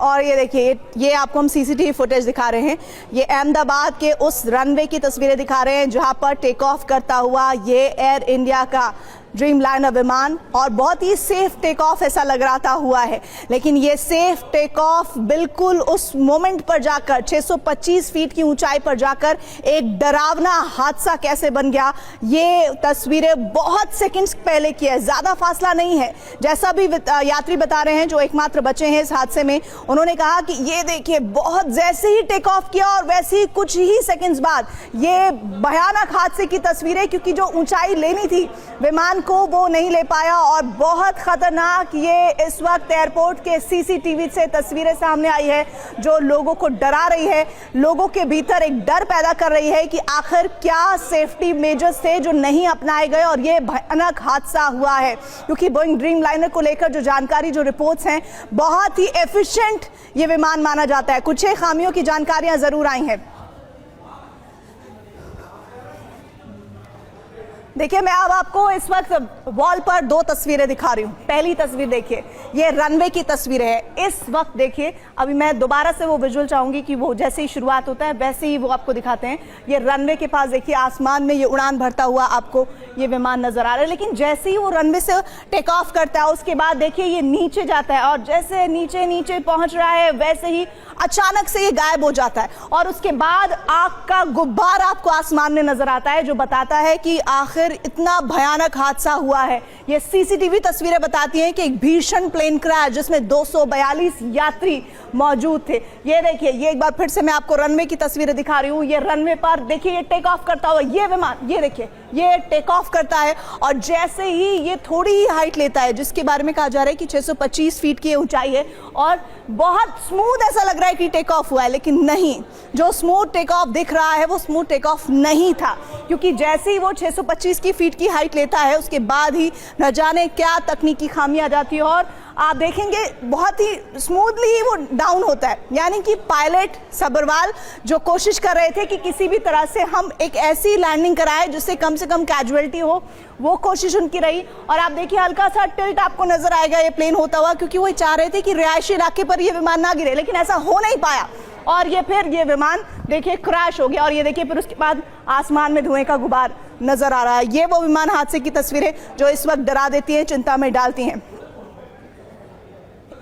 और ये देखिए, ये आपको हम सीसीटीवी फुटेज दिखा रहे हैं। ये अहमदाबाद के उस रनवे की तस्वीरें दिखा रहे हैं जहां पर टेक ऑफ करता हुआ ये एयर इंडिया का ड्रीमलाइनर विमान, और बहुत ही सेफ टेक ऑफ ऐसा लग रहा था हुआ है। लेकिन ये सेफ टेक ऑफ बिल्कुल उस मोमेंट पर जाकर 625 फीट की ऊंचाई पर जाकर एक डरावना हादसा कैसे बन गया, ये तस्वीरें बहुत सेकंड्स पहले की है, ज्यादा फासला नहीं है। जैसा भी यात्री बता रहे हैं जो एकमात्र बचे हैं इस हादसे में, उन्होंने कहा कि ये देखिए, बहुत जैसे ही टेक ऑफ किया और वैसे ही कुछ ही सेकंड्स बाद ये भयानक हादसे की तस्वीरें, क्योंकि जो ऊंचाई लेनी थी विमान को वो नहीं ले पाया। और बहुत खतरनाक ये इस वक्त एयरपोर्ट के सीसीटीवी से तस्वीरें सामने आई है जो लोगों को डरा रही है, लोगों के भीतर एक डर पैदा कर रही है कि आखिर क्या सेफ्टी मेजर्स थे जो नहीं अपनाए गए और ये भयानक हादसा हुआ है। क्योंकि बोइंग ड्रीमलाइनर को लेकर जो जानकारी, जो रिपोर्ट्स हैं, बहुत ही एफिशिएंट ये विमान माना जाता है। कुछ खामियों की जानकारियां जरूर आई हैं। देखिए, मैं अब आपको इस वक्त वॉल पर दो तस्वीरें दिखा रही हूँ। पहली तस्वीर देखिए, ये रनवे की तस्वीर है। इस वक्त देखिए, अभी मैं दोबारा से वो विजुअल चाहूंगी कि वो जैसे ही शुरुआत होता है वैसे ही वो आपको दिखाते हैं। ये रनवे के पास देखिए, आसमान में ये उड़ान भरता हुआ आपको ये विमान नजर आ रहा है। लेकिन जैसे ही वो रनवे से टेक ऑफ करता है उसके बाद देखिए ये नीचे जाता है, और जैसे नीचे नीचे पहुंच रहा है वैसे ही अचानक से ये गायब हो जाता है। और उसके बाद आग का गुब्बार आपको आसमान में नजर आता है जो बताता है कि आखिर इतना भयानक हादसा हुआ है। ये सीसीटीवी तस्वीरें बताती हैं कि एक भीषण प्लेन क्रैश जिसमें 242 यात्री मौजूद थे। ये देखिए, ये एक बार फिर से मैं आपको रनवे की तस्वीरें दिखा रही हूँ। ये रनवे पर देखिए, ये टेक ऑफ करता हुआ ये विमान, ये देखिए, ये टेक ऑफ करता है और जैसे ही ये थोड़ी ही हाइट लेता है, जिसके बारे में कहा जा रहा है कि 625 फीट की ऊंचाई है, और बहुत स्मूथ ऐसा लग रहा है कि टेक ऑफ हुआ है, लेकिन नहीं, जो स्मूथ टेक ऑफ दिख रहा है वो स्मूथ टेक ऑफ नहीं था। क्योंकि जैसे ही वो 625 की फीट की हाइट लेता है उसके बाद ही न जाने क्या तकनीकी खामी आ जाती है, और आप देखेंगे बहुत ही स्मूथली वो डाउन होता है। यानी कि पायलट सब्रवाल जो कोशिश कर रहे थे कि किसी भी तरह से हम एक ऐसी लैंडिंग कराएं जिससे कम से कम कैजुअलिटी हो, वो कोशिश उनकी रही। और आप देखिए, हल्का सा टिल्ट आपको नजर आएगा ये प्लेन होता हुआ, क्योंकि वो चाह रहे थे कि रिहायशी इलाके पर ये विमान ना गिरे, लेकिन ऐसा हो नहीं पाया और ये फिर ये विमान देखिए क्रैश हो गया। और ये देखिए, फिर उसके बाद आसमान में धुएं का गुबार नजर आ रहा है। ये वो विमान हादसे की तस्वीरें जो इस वक्त डरा देती हैं, चिंता में डालती हैं।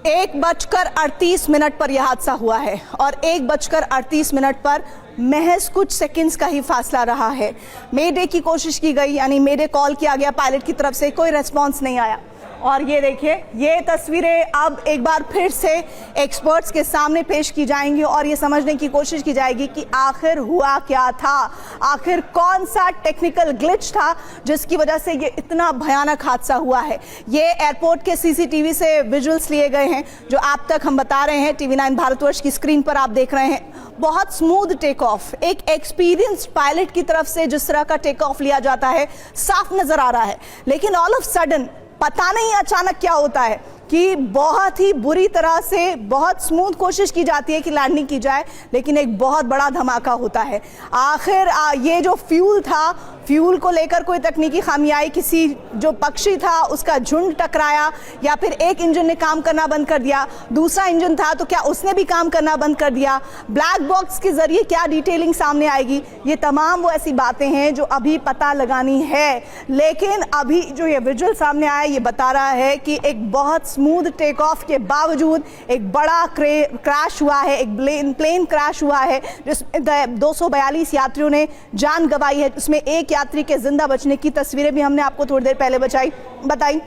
1:38 पर यह हादसा हुआ है और 1:38 पर महज कुछ सेकंड्स का ही फासला रहा है। मेडे की कोशिश की गई, यानी मेडे कॉल किया गया पायलट की तरफ से, कोई रेस्पॉन्स नहीं आया। और ये देखिए, ये तस्वीरें अब एक बार फिर से एक्सपर्ट्स के सामने पेश की जाएंगी और ये समझने की कोशिश की जाएगी कि आखिर हुआ क्या था, आखिर कौन सा टेक्निकल ग्लिच था जिसकी वजह से ये इतना भयानक हादसा हुआ है। ये एयरपोर्ट के सीसीटीवी से विजुअल्स लिए गए हैं जो आप तक हम बता रहे हैं, TV9 भारतवर्ष की स्क्रीन पर आप देख रहे हैं। बहुत स्मूथ टेक ऑफ, एक एक्सपीरियंस्ड पायलट की तरफ से जिस तरह का टेक ऑफ लिया जाता है साफ नजर आ रहा है। लेकिन ऑल ऑफ सडन पता नहीं अचानक क्या होता है कि बहुत ही बुरी तरह से बहुत स्मूथ कोशिश की जाती है कि लैंडिंग की जाए, लेकिन एक बहुत बड़ा धमाका होता है। आखिर ये जो फ्यूल था, फ्यूल को लेकर कोई तकनीकी खामी आई, किसी जो पक्षी था उसका झुंड टकराया, या फिर एक इंजन ने काम करना बंद कर दिया, दूसरा इंजन था तो क्या उसने भी काम करना बंद कर दिया, ब्लैक बॉक्स के जरिए क्या डिटेलिंग सामने आएगी, ये तमाम वो ऐसी बातें हैं जो अभी पता लगानी है। लेकिन अभी जो ये विजुअल सामने आया ये बता रहा है कि एक बहुत स्मूथ टेक ऑफ के बावजूद एक बड़ा क्रैश हुआ है, एक प्लेन क्रैश हुआ है जिसमें 242 यात्रियों ने जान गंवाई है। उसमें एक यात्री के जिंदा बचने की तस्वीरें भी हमने आपको थोड़ी देर पहले बताई।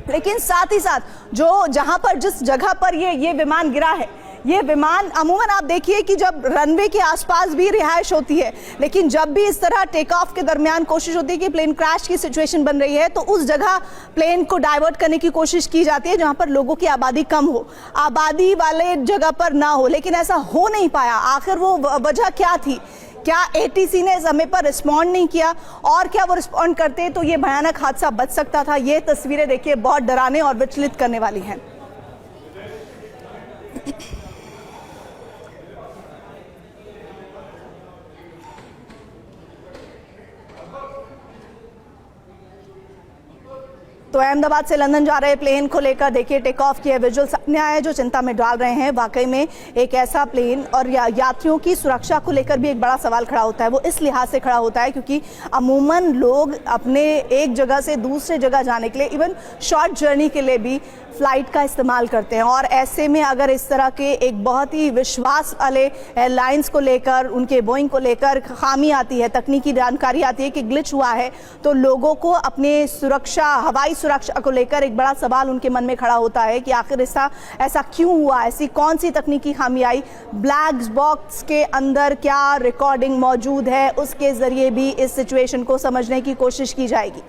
लेकिन साथ ही साथ जो जहां पर जिस जगह पर ये विमान गिरा है, ये विमान अमूमन आप देखिए कि जब रनवे के आसपास भी रिहाइश होती है, लेकिन जब भी इस तरह टेक ऑफ के दरमियान कोशिश होती है कि प्लेन क्रैश की सिचुएशन बन रही है तो उस जगह प्लेन को डाइवर्ट करने की कोशिश की जाती है जहां पर लोगों की आबादी कम हो, आबादी वाले जगह पर ना हो, लेकिन ऐसा हो नहीं पाया। आखिर वो वजह क्या थी? क्या ATC ने समय पर रिस्पॉन्ड नहीं किया, और क्या वो रिस्पॉन्ड करते तो ये भयानक हादसा बच सकता था? ये तस्वीरें देखिए बहुत डराने और विचलित करने वाली हैं। तो अहमदाबाद से लंदन जा रहे प्लेन को लेकर देखिए टेक ऑफ किए विजुअल सामने आए जो चिंता में डाल रहे हैं। वाकई में एक ऐसा प्लेन और यात्रियों की सुरक्षा को लेकर भी एक बड़ा सवाल खड़ा होता है। वो इस लिहाज से खड़ा होता है क्योंकि अमूमन लोग अपने एक जगह से दूसरे जगह जाने के लिए, इवन शॉर्ट जर्नी के लिए भी फ्लाइट का इस्तेमाल करते हैं। और ऐसे में अगर इस तरह के एक बहुत ही विश्वास वाले एयरलाइंस को लेकर, उनके बोइंग को लेकर खामी आती है, तकनीकी जानकारी आती है कि ग्लिच हुआ है, तो लोगों को अपने सुरक्षा, हवाई सुरक्षा को लेकर एक बड़ा सवाल उनके मन में खड़ा होता है कि आखिर ऐसा क्यों हुआ, ऐसी कौन सी तकनीकी खामी आई, ब्लैक बॉक्स के अंदर क्या रिकॉर्डिंग मौजूद है, उसके जरिए भी इस सिचुएशन को समझने की कोशिश की जाएगी।